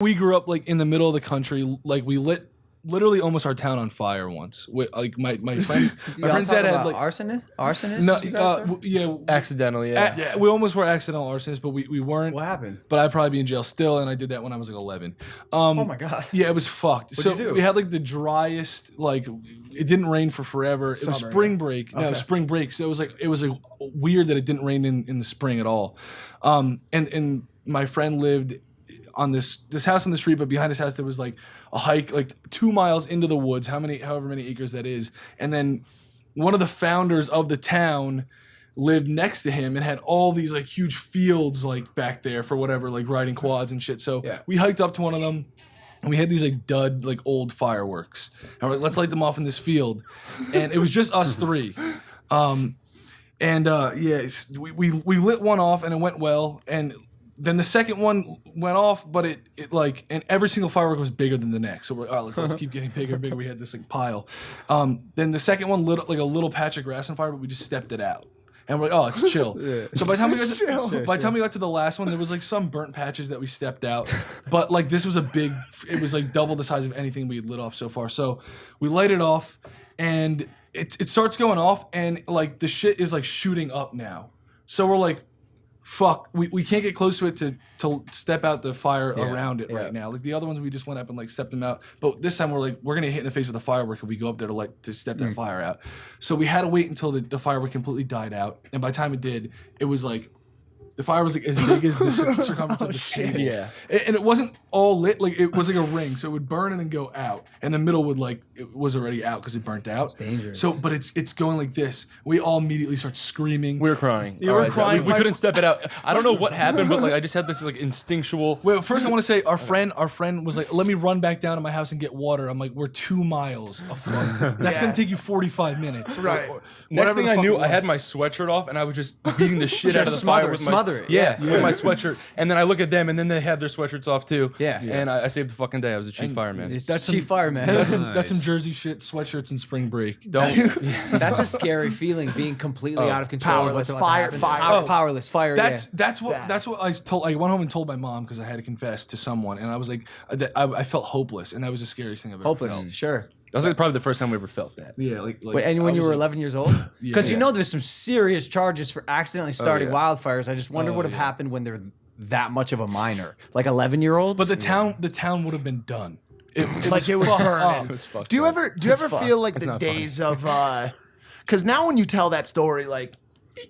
We grew up like in the middle of the country. Like we lit literally almost our town on fire once. Like my friend's dad had like arsonists. No, yeah, accidentally. Yeah. we almost were accidental arsonists, but we weren't. What happened? But I'd probably be in jail still, and I did that when I was like 11. Oh my god. Yeah, it was fucked. What'd you do? We had like the driest, like it didn't rain for forever. It was spring break. No, spring break. So it was like weird that it didn't rain in the spring at all. And my friend lived on this house on the street, but behind his house there was like a hike like 2 miles into the woods, however many acres that is. And then one of the founders of the town lived next to him and had all these like huge fields like back there for whatever, like riding quads and shit. So we hiked up to one of them and we had these like dud, like old fireworks. And we're like, let's light them off in this field. And it was just us three. We lit one off and it went well. And then the second one went off, but it like, and every single firework was bigger than the next. So we're let's keep getting bigger and bigger. We had this like pile. Then the second one lit like a little patch of grass on fire, but we just stepped it out. And we're like, it's chill. So by the time we got to the last one, there was like some burnt patches that we stepped out. But like this was it was like double the size of anything we had lit off so far. So we light it off and it starts going off and like the shit is like shooting up now. So we're like, fuck, we can't get close to it to step out the fire around it right now. Like the other ones, we just went up and like stepped them out. But this time we're like, we're gonna hit in the face with a firework if we go up there to step that fire out. So we had to wait until the firework completely died out. And by the time it did, it was like, the fire was like as big as the circumference of this table. Yeah. And it wasn't all lit, like it was like a ring. So it would burn and then go out. And the middle would like, it was already out because it burnt out. That's dangerous. So, but it's going like this. We all immediately start screaming. We were crying. You were crying. We couldn't step it out. I don't know what happened, but like I just had this like instinctual. Well, first I want to say our friend was like, let me run back down to my house and get water. I'm like, we're 2 miles. That's going to take you 45 minutes. Right. So, next thing I knew, I had my sweatshirt off and I was just beating the shit out of the fire with my with my sweatshirt. And then I look at them and then they have their sweatshirts off too. Yeah. And I saved the fucking day. I was a chief fireman. That's chief fireman. That's some Jersey shit, sweatshirts and spring break. That's a scary feeling, being completely out of control. Powerless. Powerless. Fire. That's what I told. I went home and told my mom because I had to confess to someone, and I was like, I felt hopeless, and that was the scariest thing I've ever felt. Sure. That was like probably the first time we ever felt that. Yeah, like wait, and when you were 11 years old? Because Yeah. you know there's some serious charges for accidentally starting wildfires. I just wonder what would have happened when they're that much of a minor, like 11-year-olds. But the town would have been done. It Like it was burning. It was fucked Do you up. ever feel like It's the not days of because now when you tell that story, like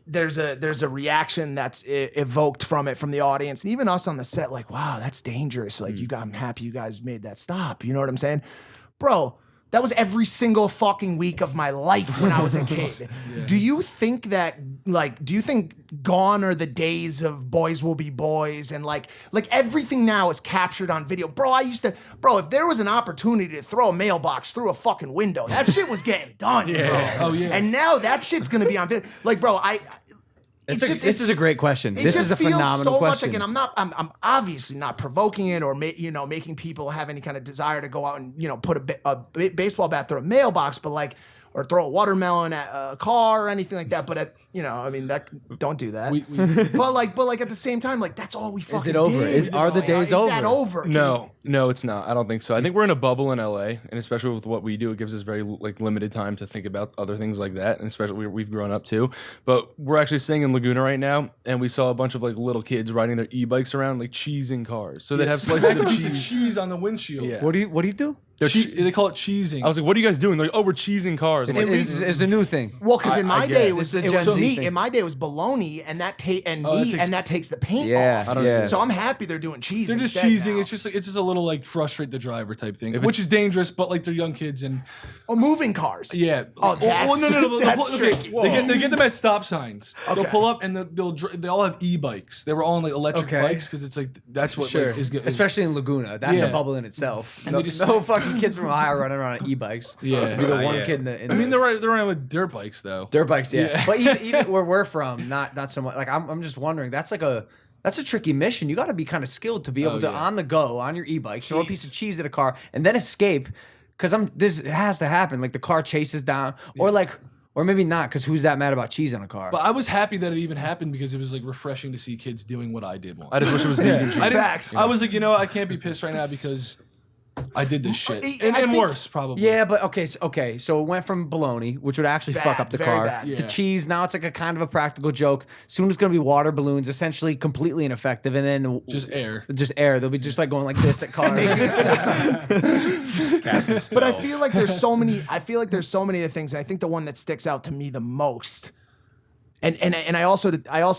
there's a reaction that's evoked from the audience and even us on the set, like, wow, that's dangerous. Like I'm happy you guys made that stop. You know what I'm saying? Bro, that was every single fucking week of my life when I was a kid. Do you think gone are the days of boys will be boys and like everything now is captured on video? Bro, if there was an opportunity to throw a mailbox through a fucking window, that shit was getting done, bro. Oh yeah. And now that shit's gonna be on video. Like, bro, this is a great question. It This just is a feels phenomenal so question. much like, and I'm obviously not provoking it or making people have any kind of desire to go out and put a baseball bat through a mailbox, but like, or throw a watermelon at a car or anything like that. But don't do that. But like at the same time, like that's all we fucking did. Is it over? Are the days over? Is that over? No, it's not. I don't think so. I think we're in a bubble in LA, and especially with what we do, it gives us very like limited time to think about other things like that, and especially we've grown up too. But we're actually staying in Laguna right now, and we saw a bunch of like little kids riding their e-bikes around, like cheesing cars. So they'd have slices of cheese on the windshield. Yeah. What do you do? They call it cheesing. I was like, "What are you guys doing?" They're like, "Oh, we're cheesing cars." It's the new thing. Well, because in my day it was It's a Gen Z meat. thing. In my day it was bologna and that takes the paint Yeah, off. yeah. So I'm happy they're doing cheese. They're just instead cheesing. now. It's just a little like frustrate the driver type thing, which is dangerous. But like they're young kids and moving cars. yeah. Oh, that's No. that's Okay, tricky. they get them at stop signs. They'll Okay. pull up and they all have e-bikes. They were all on like electric bikes because it's like that's what like, is good. Especially in Laguna, that's a bubble in itself. And No, they just- no fucking kids from Ohio running around on e-bikes. Yeah. Be the one kid in the. I mean, they're running with dirt bikes though. dirt bikes, yeah. But even where we're from, not so much. Like I'm just wondering. That's a tricky mission. You got to be kind of skilled to be able to on the go on your e-bike, throw a piece of cheese at a car, and then escape. Because this has to happen. Like the car chases down, or Or maybe not, because who's that mad about cheese on a car? But I was happy that it even happened because it was like refreshing to see kids doing what I did once. I just wish it was vegan cheese. I was like, I can't be pissed right now because I did this shit. And worse, probably. Yeah, but okay, so it went from bologna, which would actually fuck up the very car. bad. Yeah. The cheese, now it's like a kind of a practical joke. Soon it's going to be water balloons, essentially completely ineffective, and then Just air. They'll be just like going like this at cars. But I feel like there's so many. I feel like there's so many of the things. And I think the one that sticks out to me the most, and I also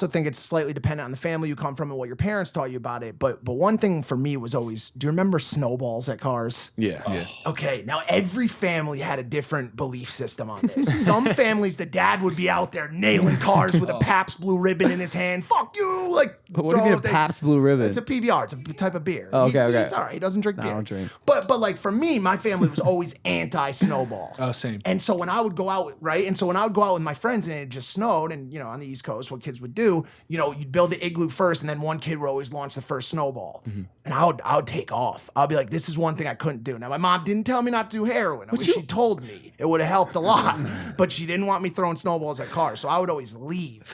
think it's slightly dependent on the family you come from and what your parents taught you about it. But one thing for me was always, do you remember snowballs at cars? Yeah. Okay, now every family had a different belief system on this. Some families, the dad would be out there nailing cars with a Pabst Blue Ribbon in his hand. Fuck you! Like, What do you mean a Pabst Blue Ribbon? It's a PBR. It's a type of beer. Oh, okay. It's all right. He doesn't drink beer. I don't drink. But like for me, my family was always anti-snowball. Oh, same. And so when I would go out, right? And so when I would go out with my friends and it just snowed, and on the East Coast, what kids would do, you'd build the igloo first, and then one kid would always launch the first snowball. Mm-hmm. And I would take off. I'll be like, this is one thing I couldn't do. Now my mom didn't tell me not to do heroin. I wish she told me. It would have helped a lot. But she didn't want me throwing snowballs at cars. So I would always leave.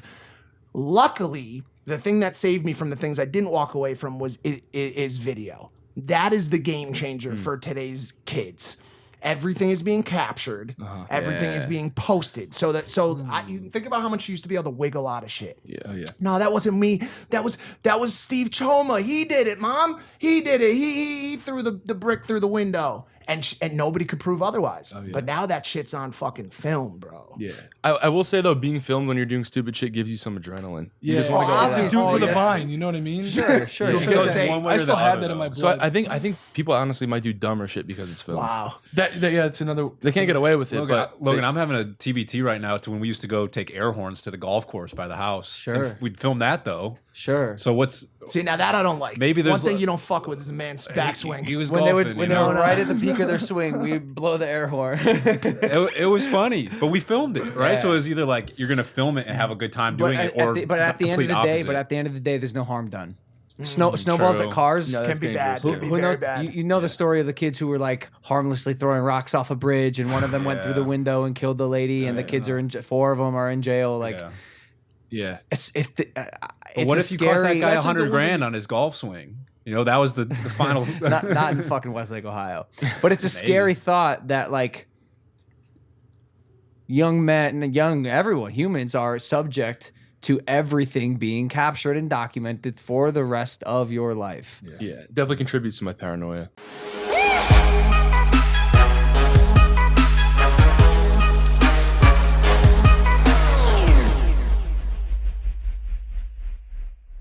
Luckily, the thing that saved me from the things I didn't walk away from is video. That is the game changer for today's kids. Everything is being captured. Everything is being posted. You think about how much you used to be able to wiggle out of shit. Yeah. No, that wasn't me. That was Steve Choma. He did it, Mom. He did it. He threw the brick through the window. And nobody could prove otherwise. But now that shit's on fucking film, bro. Yeah. I will say though, being filmed when you're doing stupid shit gives you some adrenaline. You Yeah, just want to go obviously. around. do it for the yes. vine. You know what I mean? Sure. Because goes one way I or still the have other, that in my though. So blood. I think people honestly might do dumber shit because it's filmed. Wow. Yeah, it's another. They can't get away with it, but Logan, I'm having a TBT right now to when we used to go take air horns to the golf course by the house. Sure. And we'd film that though. Sure. So what's See, now that I don't like. Maybe one there's thing li- you don't fuck with is a man's backswing. He was When they golfing, were you know? right at the peak of their swing, we blow the air horn. It was funny, but we filmed it, right? Yeah. So it was either like you're gonna film it and have a good time doing it, or at the end of the day, at the end of the day, there's no harm done. Snowballs True. at cars. No, can that's be bad. dangerous. Can be very bad. You know the story of the kids who were like harmlessly throwing rocks off a bridge, and one of them went through the window and killed the lady, and the kids are in. 4 of them are in jail. Like, Yeah. yeah. it's What a if you cost that scary- guy that's like the $100 grand on his golf swing? That was the final. not in fucking Westlake, Ohio. But it's a scary thought that like young men and everyone, humans are subject to everything being captured and documented for the rest of your life. Yeah. Definitely contributes to my paranoia.